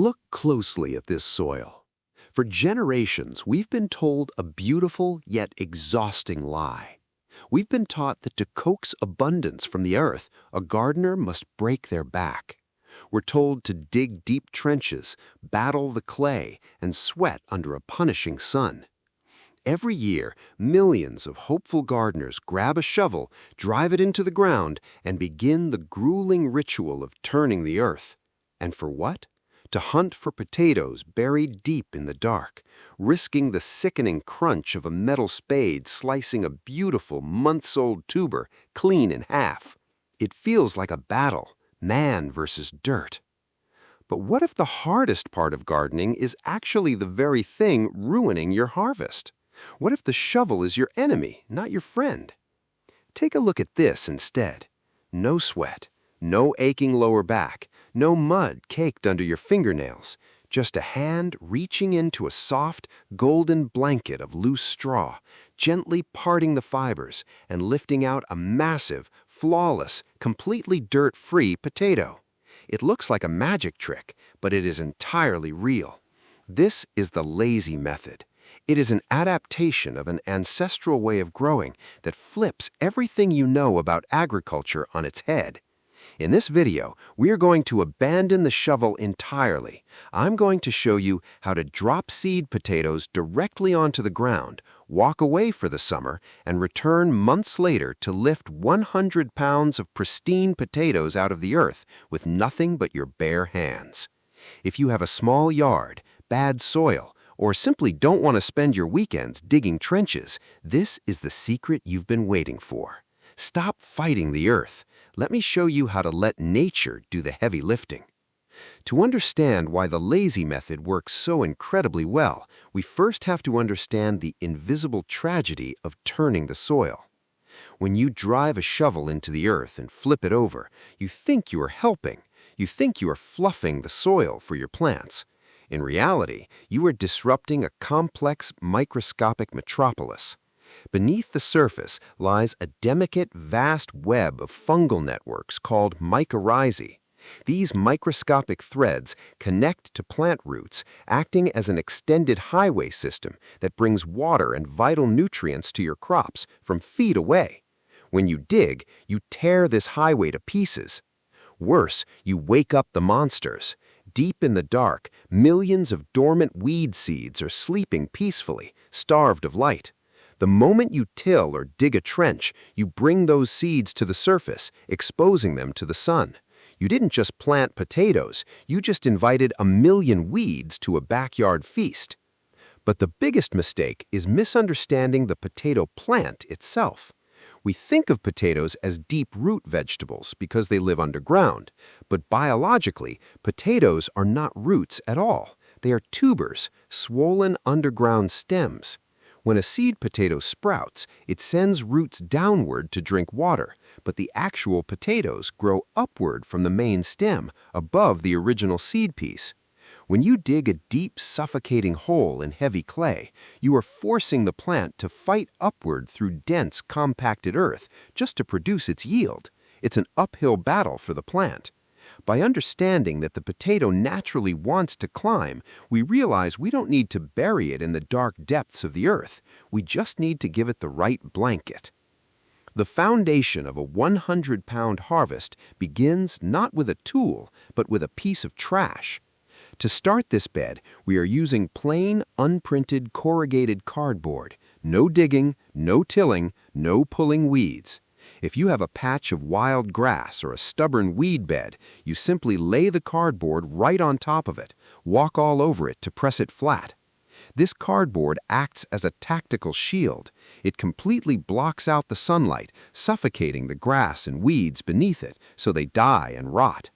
Look closely at this soil. For generations, we've been told a beautiful yet exhausting lie. We've been taught that to coax abundance from the earth, a gardener must break their back. We're told to dig deep trenches, battle the clay, and sweat under a punishing sun. Every year, millions of hopeful gardeners grab a shovel, drive it into the ground, and begin the grueling ritual of turning the earth. And for what? To hunt for potatoes buried deep in the dark, risking the sickening crunch of a metal spade slicing a beautiful months-old tuber clean in half. It feels like a battle, man versus dirt. But what if the hardest part of gardening is actually the very thing ruining your harvest? What if the shovel is your enemy, not your friend? Take a look at this instead. No sweat, no aching lower back, no mud caked under your fingernails, just a hand reaching into a soft, golden blanket of loose straw, gently parting the fibers and lifting out a massive, flawless, completely dirt-free potato. It looks like a magic trick, but it is entirely real. This is the lazy method. It is an adaptation of an ancestral way of growing that flips everything you know about agriculture on its head. In this video, we are going to abandon the shovel entirely. I'm going to show you how to drop seed potatoes directly onto the ground, walk away for the summer, and return months later to lift 100 pounds of pristine potatoes out of the earth with nothing but your bare hands. If you have a small yard, bad soil, or simply don't want to spend your weekends digging trenches, this is the secret you've been waiting for. Stop fighting the earth. Let me show you how to let nature do the heavy lifting. To understand why the lazy method works so incredibly well, we first have to understand the invisible tragedy of turning the soil. When you drive a shovel into the earth and flip it over, you think you are helping. You think you are fluffing the soil for your plants. In reality, you are disrupting a complex microscopic metropolis. Beneath the surface lies a delicate, vast web of fungal networks called mycorrhizae. These microscopic threads connect to plant roots, acting as an extended highway system that brings water and vital nutrients to your crops from feet away. When you dig, you tear this highway to pieces. Worse, you wake up the monsters. Deep in the dark, millions of dormant weed seeds are sleeping peacefully, starved of light. The moment you till or dig a trench, you bring those seeds to the surface, exposing them to the sun. You didn't just plant potatoes, you just invited a million weeds to a backyard feast. But the biggest mistake is misunderstanding the potato plant itself. We think of potatoes as deep-root vegetables because they live underground, but biologically, potatoes are not roots at all. They are tubers, swollen underground stems. When a seed potato sprouts, it sends roots downward to drink water, but the actual potatoes grow upward from the main stem, above the original seed piece. When you dig a deep, suffocating hole in heavy clay, you are forcing the plant to fight upward through dense, compacted earth just to produce its yield. It's an uphill battle for the plant. By understanding that the potato naturally wants to climb, we realize we don't need to bury it in the dark depths of the earth. We just need to give it the right blanket. The foundation of a 100-pound harvest begins not with a tool, but with a piece of trash. To start this bed, we are using plain, unprinted, corrugated cardboard. No digging, no tilling, no pulling weeds. If you have a patch of wild grass or a stubborn weed bed, you simply lay the cardboard right on top of it, walk all over it to press it flat. This cardboard acts as a tactical shield. It completely blocks out the sunlight, suffocating the grass and weeds beneath it so they die and rot.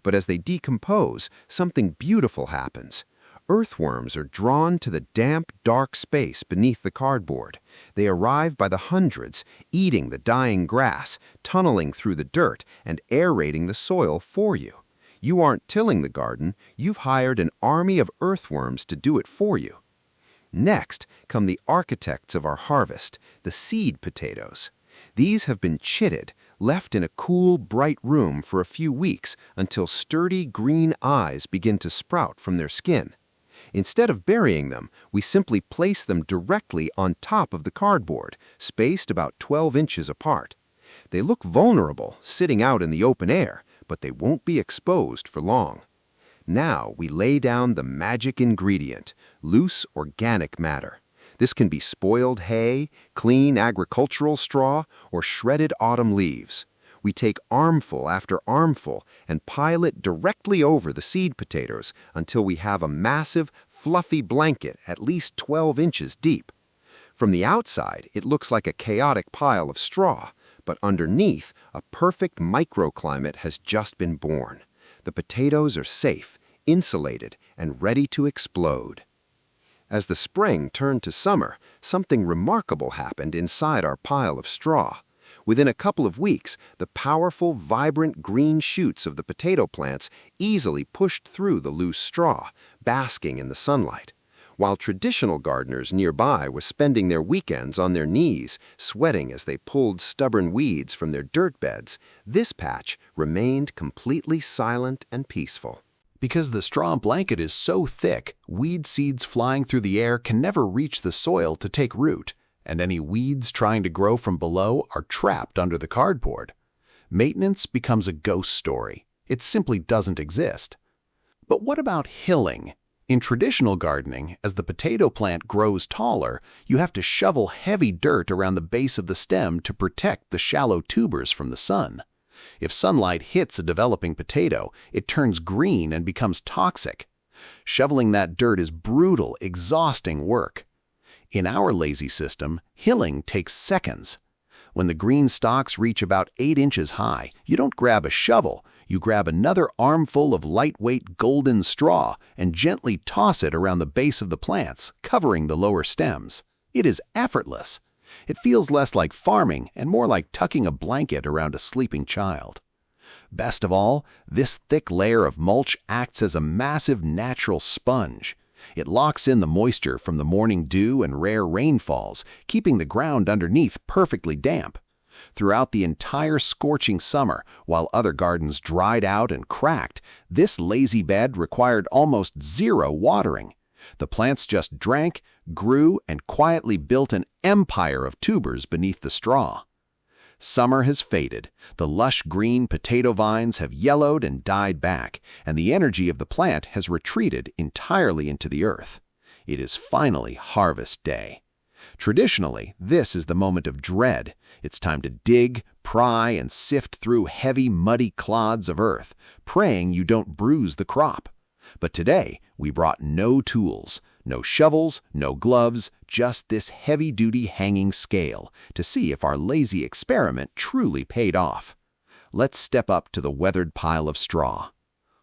But as they decompose, something beautiful happens. Earthworms are drawn to the damp, dark space beneath the cardboard. They arrive by the hundreds, eating the dying grass, tunneling through the dirt, and aerating the soil for you. You aren't tilling the garden, you've hired an army of earthworms to do it for you. Next come the architects of our harvest, the seed potatoes. These have been chitted, left in a cool, bright room for a few weeks until sturdy green eyes begin to sprout from their skin. Instead of burying them, we simply place them directly on top of the cardboard, spaced about 12 inches apart. They look vulnerable, sitting out in the open air, but they won't be exposed for long. Now we lay down the magic ingredient, loose organic matter. This can be spoiled hay, clean agricultural straw, or shredded autumn leaves. We take armful after armful and pile it directly over the seed potatoes until we have a massive, fluffy blanket at least 12 inches deep. From the outside, it looks like a chaotic pile of straw, but underneath, a perfect microclimate has just been born. The potatoes are safe, insulated, and ready to explode. As the spring turned to summer, something remarkable happened inside our pile of straw. Within a couple of weeks, the powerful, vibrant green shoots of the potato plants easily pushed through the loose straw, basking in the sunlight. While traditional gardeners nearby were spending their weekends on their knees, sweating as they pulled stubborn weeds from their dirt beds, this patch remained completely silent and peaceful. Because the straw blanket is so thick, weed seeds flying through the air can never reach the soil to take root, and any weeds trying to grow from below are trapped under the cardboard. Maintenance becomes a ghost story. It simply doesn't exist. But what about hilling? In traditional gardening, as the potato plant grows taller, you have to shovel heavy dirt around the base of the stem to protect the shallow tubers from the sun. If sunlight hits a developing potato, it turns green and becomes toxic. Shoveling that dirt is brutal, exhausting work. In our lazy system, hilling takes seconds. When the green stalks reach about 8 inches high, you don't grab a shovel, you grab another armful of lightweight golden straw and gently toss it around the base of the plants, covering the lower stems. It is effortless. It feels less like farming and more like tucking a blanket around a sleeping child. Best of all, this thick layer of mulch acts as a massive natural sponge. It locks in the moisture from the morning dew and rare rainfalls, keeping the ground underneath perfectly damp. Throughout the entire scorching summer, while other gardens dried out and cracked, this lazy bed required almost zero watering. The plants just drank, grew, and quietly built an empire of tubers beneath the straw. Summer has faded, the lush green potato vines have yellowed and died back, and the energy of the plant has retreated entirely into the earth. It is finally harvest day. Traditionally, this is the moment of dread. It's time to dig, pry, and sift through heavy, muddy clods of earth, praying you don't bruise the crop. But today, we brought no tools, no shovels, no gloves, just this heavy-duty hanging scale to see if our lazy experiment truly paid off. Let's step up to the weathered pile of straw.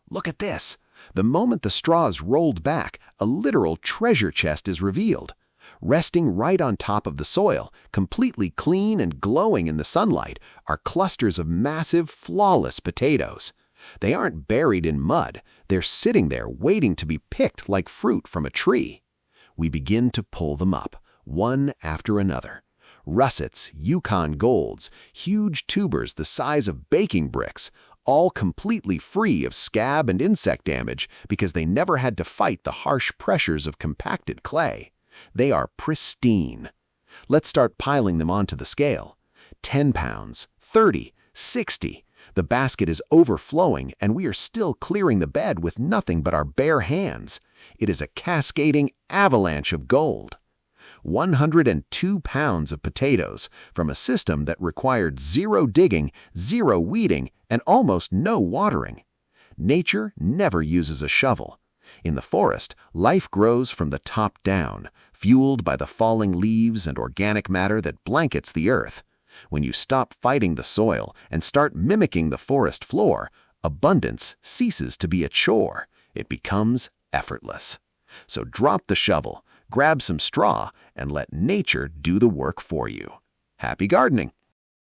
Look at this! The moment the straw is rolled back, a literal treasure chest is revealed. Resting right on top of the soil, completely clean and glowing in the sunlight, are clusters of massive, flawless potatoes. They aren't buried in mud. They're sitting there waiting to be picked like fruit from a tree. We begin to pull them up, one after another. Russets, Yukon golds, huge tubers the size of baking bricks, all completely free of scab and insect damage because they never had to fight the harsh pressures of compacted clay. They are pristine. Let's start piling them onto the scale. 10 pounds, 30, 60. The basket is overflowing, and we are still clearing the bed with nothing but our bare hands. It is a cascading avalanche of gold. 102 pounds of potatoes from a system that required zero digging, zero weeding, and almost no watering. Nature never uses a shovel. In the forest, life grows from the top down, fueled by the falling leaves and organic matter that blankets the earth. When you stop fighting the soil and start mimicking the forest floor, abundance ceases to be a chore. It becomes effortless. So drop the shovel, grab some straw, and let nature do the work for you. Happy gardening!